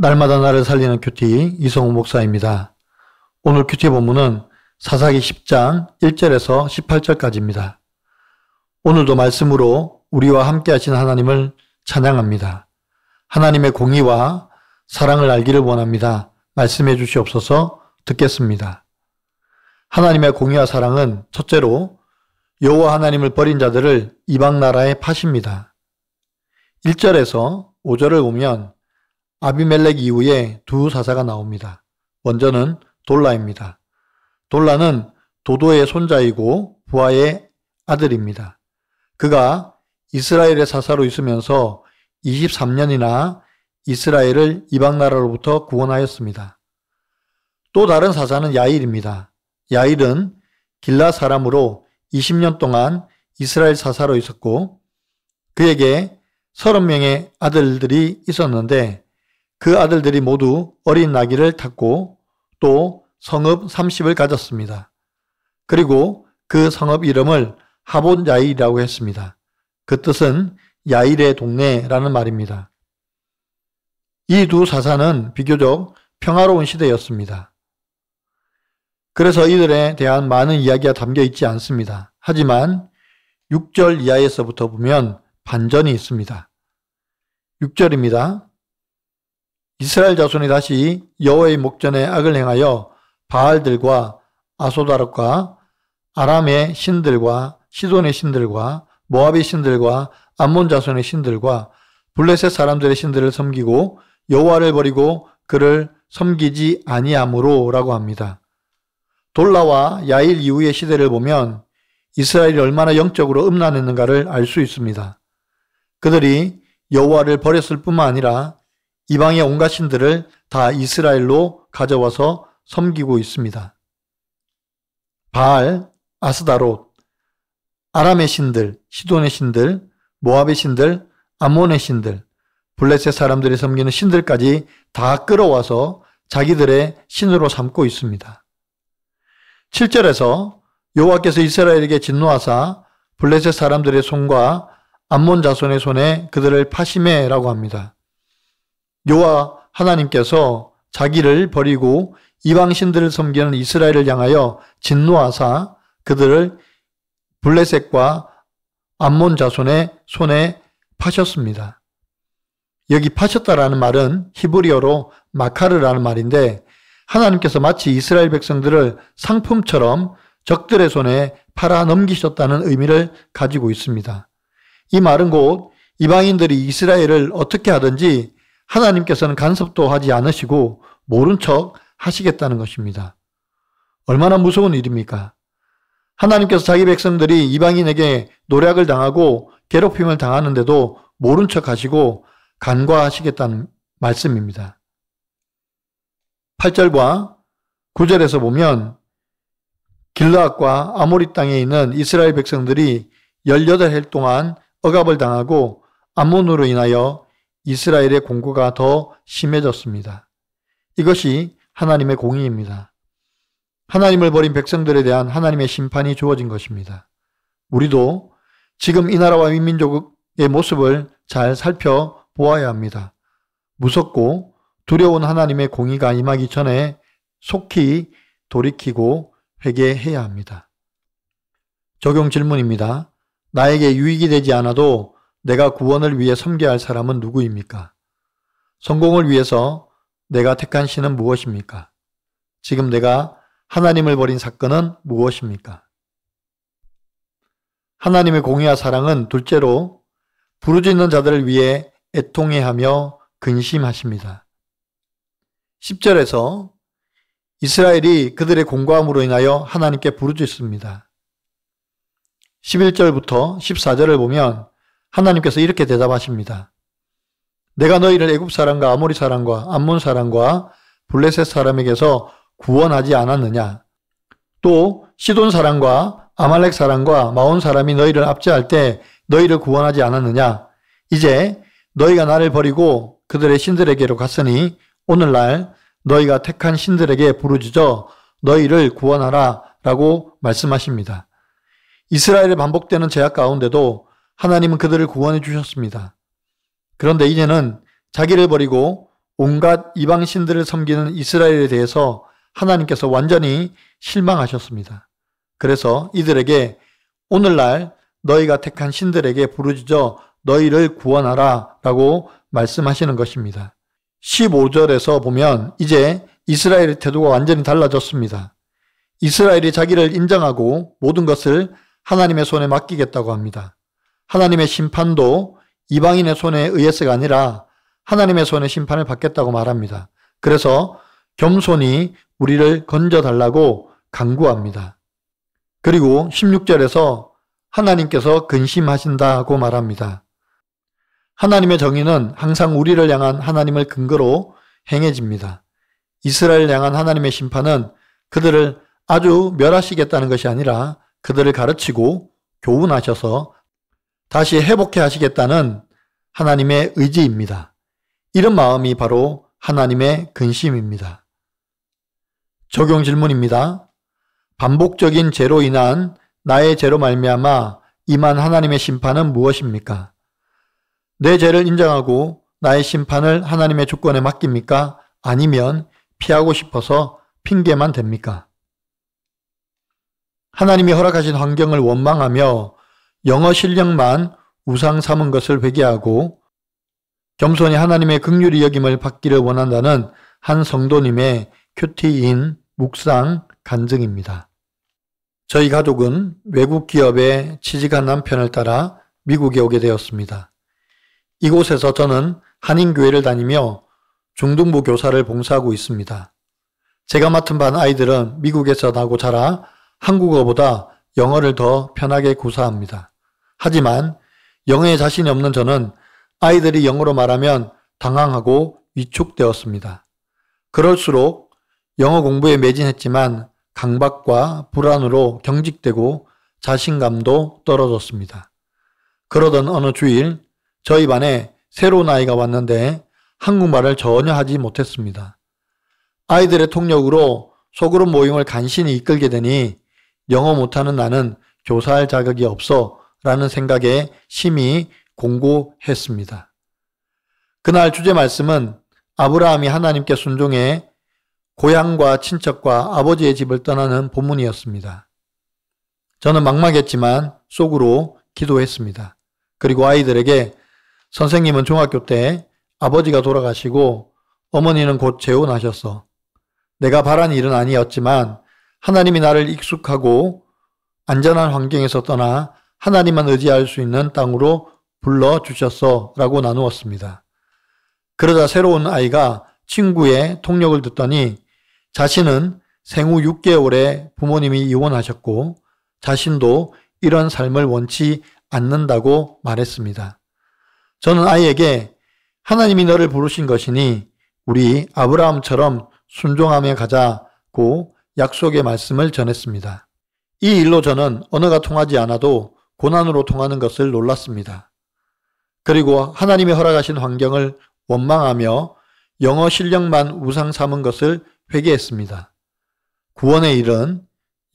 날마다 나를 살리는 큐티 이성우 목사입니다. 오늘 큐티 본문은 사사기 10장 1절에서 18절까지입니다. 오늘도 말씀으로 우리와 함께 하신 하나님을 찬양합니다. 하나님의 공의와 사랑을 알기를 원합니다. 말씀해 주시옵소서. 듣겠습니다. 하나님의 공의와 사랑은 첫째로 여호와 하나님을 버린 자들을 이방 나라에 파십니다. 1절에서 5절을 보면 아비멜렉 이후에 두 사사가 나옵니다. 먼저는 돌라입니다. 돌라는 도도의 손자이고 부하의 아들입니다. 그가 이스라엘의 사사로 있으면서 23년이나 이스라엘을 이방 나라로부터 구원하였습니다. 또 다른 사사는 야일입니다. 야일은 길라 사람으로 20년 동안 이스라엘 사사로 있었고 그에게 30명의 아들들이 있었는데 그 아들들이 모두 어린 나귀를 탔고 또 성읍 30을 가졌습니다. 그리고 그 성읍 이름을 하봇 야일이라고 했습니다. 그 뜻은 야일의 동네라는 말입니다. 이 두 사사는 비교적 평화로운 시대였습니다. 그래서 이들에 대한 많은 이야기가 담겨 있지 않습니다. 하지만 6절 이하에서부터 보면 반전이 있습니다. 6절입니다. 이스라엘 자손이 다시 여호와의 목전에 악을 행하여 바알들과 아소다롯과 아람의 신들과 시돈의 신들과 모압의 신들과 암몬 자손의 신들과 블레셋 사람들의 신들을 섬기고 여호와를 버리고 그를 섬기지 아니함으로라고 합니다. 돌라와 야일 이후의 시대를 보면 이스라엘이 얼마나 영적으로 음란했는가를 알 수 있습니다. 그들이 여호와를 버렸을 뿐만 아니라 이방의 온갖 신들을 다 이스라엘로 가져와서 섬기고 있습니다. 바알, 아스다롯, 아람의 신들, 시돈의 신들, 모압의 신들, 암몬의 신들, 블레셋 사람들이 섬기는 신들까지 다 끌어와서 자기들의 신으로 삼고 있습니다. 7절에서 여호와께서 이스라엘에게 진노하사 블레셋 사람들의 손과 암몬 자손의 손에 그들을 파시매라고 합니다. 여호와 하나님께서 자기를 버리고 이방 신들을 섬기는 이스라엘을 향하여 진노하사 그들을 블레셋과 암몬 자손의 손에 파셨습니다. 여기 파셨다라는 말은 히브리어로 마카르라는 말인데 하나님께서 마치 이스라엘 백성들을 상품처럼 적들의 손에 팔아 넘기셨다는 의미를 가지고 있습니다. 이 말은 곧 이방인들이 이스라엘을 어떻게 하든지 하나님께서는 간섭도 하지 않으시고 모른 척 하시겠다는 것입니다. 얼마나 무서운 일입니까? 하나님께서 자기 백성들이 이방인에게 노략을 당하고 괴롭힘을 당하는데도 모른 척 하시고 간과하시겠다는 말씀입니다. 8절과 9절에서 보면 길르앗과 아모리 땅에 있는 이스라엘 백성들이 18해 동안 억압을 당하고 암몬으로 인하여 이스라엘의 공고가 더 심해졌습니다. 이것이 하나님의 공의입니다. 하나님을 버린 백성들에 대한 하나님의 심판이 주어진 것입니다. 우리도 지금 이 나라와 이 민족의 모습을 잘 살펴보아야 합니다. 무섭고 두려운 하나님의 공의가 임하기 전에 속히 돌이키고 회개해야 합니다. 적용 질문입니다. 나에게 유익이 되지 않아도 내가 구원을 위해 섬겨야 할 사람은 누구입니까? 성공을 위해서 내가 택한 신은 무엇입니까? 지금 내가 하나님을 버린 사건은 무엇입니까? 하나님의 공의와 사랑은 둘째로 부르짖는 자들을 위해 애통해하며 근심하십니다. 10절에서 이스라엘이 그들의 공고함으로 인하여 하나님께 부르짖습니다. 11절부터 14절을 보면 하나님께서 이렇게 대답하십니다. 내가 너희를 애굽 사람과 아모리 사람과 암몬 사람과 블레셋 사람에게서 구원하지 않았느냐? 또 시돈 사람과 아말렉 사람과 마온 사람이 너희를 압제할 때 너희를 구원하지 않았느냐? 이제 너희가 나를 버리고 그들의 신들에게로 갔으니 오늘날 너희가 택한 신들에게 부르짖어 너희를 구원하라 라고 말씀하십니다. 이스라엘의 반복되는 죄악 가운데도 하나님은 그들을 구원해 주셨습니다. 그런데 이제는 자기를 버리고 온갖 이방신들을 섬기는 이스라엘에 대해서 하나님께서 완전히 실망하셨습니다. 그래서 이들에게 오늘날 너희가 택한 신들에게 부르짖어 너희를 구원하라 라고 말씀하시는 것입니다. 15절에서 보면 이제 이스라엘의 태도가 완전히 달라졌습니다. 이스라엘이 자기를 인정하고 모든 것을 하나님의 손에 맡기겠다고 합니다. 하나님의 심판도 이방인의 손에 의해서가 아니라 하나님의 손에 심판을 받겠다고 말합니다. 그래서 겸손히 우리를 건져달라고 간구합니다. 그리고 16절에서 하나님께서 근심하신다고 말합니다. 하나님의 정의는 항상 우리를 향한 하나님을 근거로 행해집니다. 이스라엘을 향한 하나님의 심판은 그들을 아주 멸하시겠다는 것이 아니라 그들을 가르치고 교훈하셔서 다시 회복해 하시겠다는 하나님의 의지입니다. 이런 마음이 바로 하나님의 근심입니다. 적용 질문입니다. 반복적인 죄로 인한 나의 죄로 말미암아 임한 하나님의 심판은 무엇입니까? 내 죄를 인정하고 나의 심판을 하나님의 주권에 맡깁니까? 아니면 피하고 싶어서 핑계만 댑니까? 하나님이 허락하신 환경을 원망하며 영어 실력만 우상 삼은 것을 회개하고 겸손히 하나님의 긍휼히 여김을 받기를 원한다는 한 성도님의 큐티인 묵상 간증입니다. 저희 가족은 외국 기업에 취직한 남편을 따라 미국에 오게 되었습니다. 이곳에서 저는 한인교회를 다니며 중등부 교사를 봉사하고 있습니다. 제가 맡은 반 아이들은 미국에서 나고 자라 한국어보다 영어를 더 편하게 구사합니다. 하지만 영어에 자신이 없는 저는 아이들이 영어로 말하면 당황하고 위축되었습니다. 그럴수록 영어 공부에 매진했지만 강박과 불안으로 경직되고 자신감도 떨어졌습니다. 그러던 어느 주일 저희 반에 새로운 아이가 왔는데 한국말을 전혀 하지 못했습니다. 아이들의 통역으로 소그룹 모임을 간신히 이끌게 되니 영어 못하는 나는 교사할 자격이 없어 라는 생각에 심히 공고했습니다. 그날 주제 말씀은 아브라함이 하나님께 순종해 고향과 친척과 아버지의 집을 떠나는 본문이었습니다. 저는 막막했지만 속으로 기도했습니다. 그리고 아이들에게 선생님은 중학교 때 아버지가 돌아가시고 어머니는 곧 재혼하셨어. 내가 바란 일은 아니었지만 하나님이 나를 익숙하고 안전한 환경에서 떠나 하나님만 의지할 수 있는 땅으로 불러주셨어 라고 나누었습니다. 그러자 새로운 아이가 친구의 통역을 듣더니 자신은 생후 6개월에 부모님이 이혼하셨고 자신도 이런 삶을 원치 않는다고 말했습니다. 저는 아이에게 하나님이 너를 부르신 것이니 우리 아브라함처럼 순종하며 가자고 약속의 말씀을 전했습니다. 이 일로 저는 언어가 통하지 않아도 고난으로 통하는 것을 놀랐습니다. 그리고 하나님이 허락하신 환경을 원망하며 영어 실력만 우상 삼은 것을 회개했습니다. 구원의 일은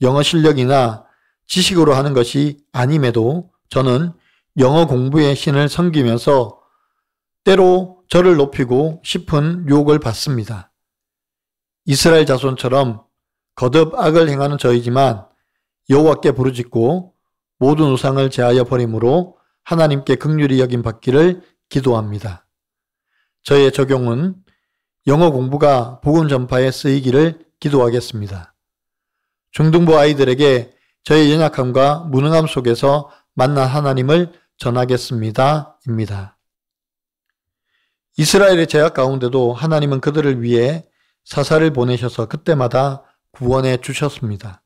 영어 실력이나 지식으로 하는 것이 아님에도 저는 영어 공부의 신을 섬기면서 때로 저를 높이고 싶은 유혹을 받습니다. 이스라엘 자손처럼 거듭 악을 행하는 저이지만 여호와께 부르짖고 모든 우상을 제하여 버림으로 하나님께 긍휼히 여김 받기를 기도합니다. 저의 적용은 영어 공부가 복음 전파에 쓰이기를 기도하겠습니다. 중등부 아이들에게 저의 연약함과 무능함 속에서 만난 하나님을 전하겠습니다. 입니다. 이스라엘의 제약 가운데도 하나님은 그들을 위해 사사를 보내셔서 그때마다 구원해 주셨습니다.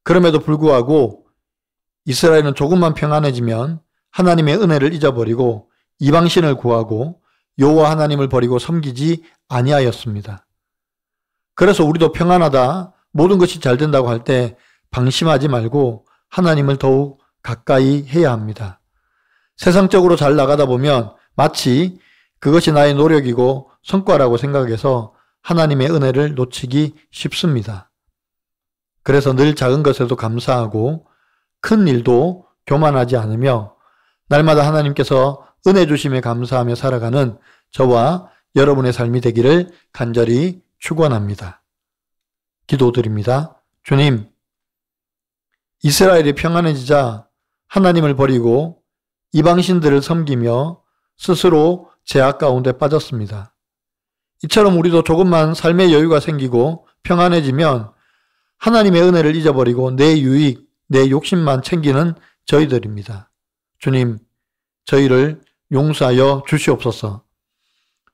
그럼에도 불구하고 이스라엘은 조금만 평안해지면 하나님의 은혜를 잊어버리고 이방신을 구하고 여호와 하나님을 버리고 섬기지 아니하였습니다. 그래서 우리도 평안하다, 모든 것이 잘 된다고 할 때 방심하지 말고 하나님을 더욱 가까이 해야 합니다. 세상적으로 잘 나가다 보면 마치 그것이 나의 노력이고 성과라고 생각해서 하나님의 은혜를 놓치기 쉽습니다. 그래서 늘 작은 것에도 감사하고 큰 일도 교만하지 않으며 날마다 하나님께서 은혜 주심에 감사하며 살아가는 저와 여러분의 삶이 되기를 간절히 축원합니다. 기도드립니다. 주님, 이스라엘이 평안해지자 하나님을 버리고 이방신들을 섬기며 스스로 죄악 가운데 빠졌습니다. 이처럼 우리도 조금만 삶의 여유가 생기고 평안해지면 하나님의 은혜를 잊어버리고 내 유익, 내 욕심만 챙기는 저희들입니다. 주님, 저희를 용서하여 주시옵소서.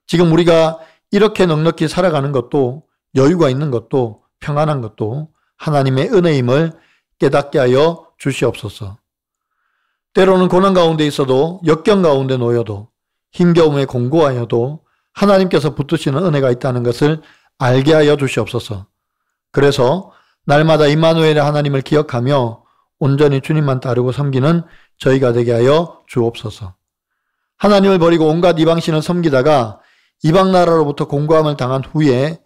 지금 우리가 이렇게 넉넉히 살아가는 것도, 여유가 있는 것도, 평안한 것도 하나님의 은혜임을 깨닫게 하여 주시옵소서. 때로는 고난 가운데 있어도, 역경 가운데 놓여도, 힘겨움에 공고하여도 하나님께서 붙드시는 은혜가 있다는 것을 알게 하여 주시옵소서. 그래서 날마다 임마누엘의 하나님을 기억하며 온전히 주님만 따르고 섬기는 저희가 되게 하여 주옵소서. 하나님을 버리고 온갖 이방신을 섬기다가 이방 나라로부터 공고함을 당한 후에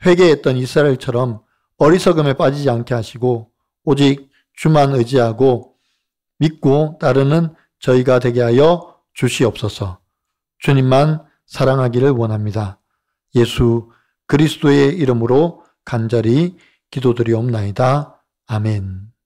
회개했던 이스라엘처럼 어리석음에 빠지지 않게 하시고 오직 주만 의지하고 믿고 따르는 저희가 되게 하여 주시옵소서. 주님만 사랑하기를 원합니다. 예수 그리스도의 이름으로 간절히 기도드리옵나이다. 아멘.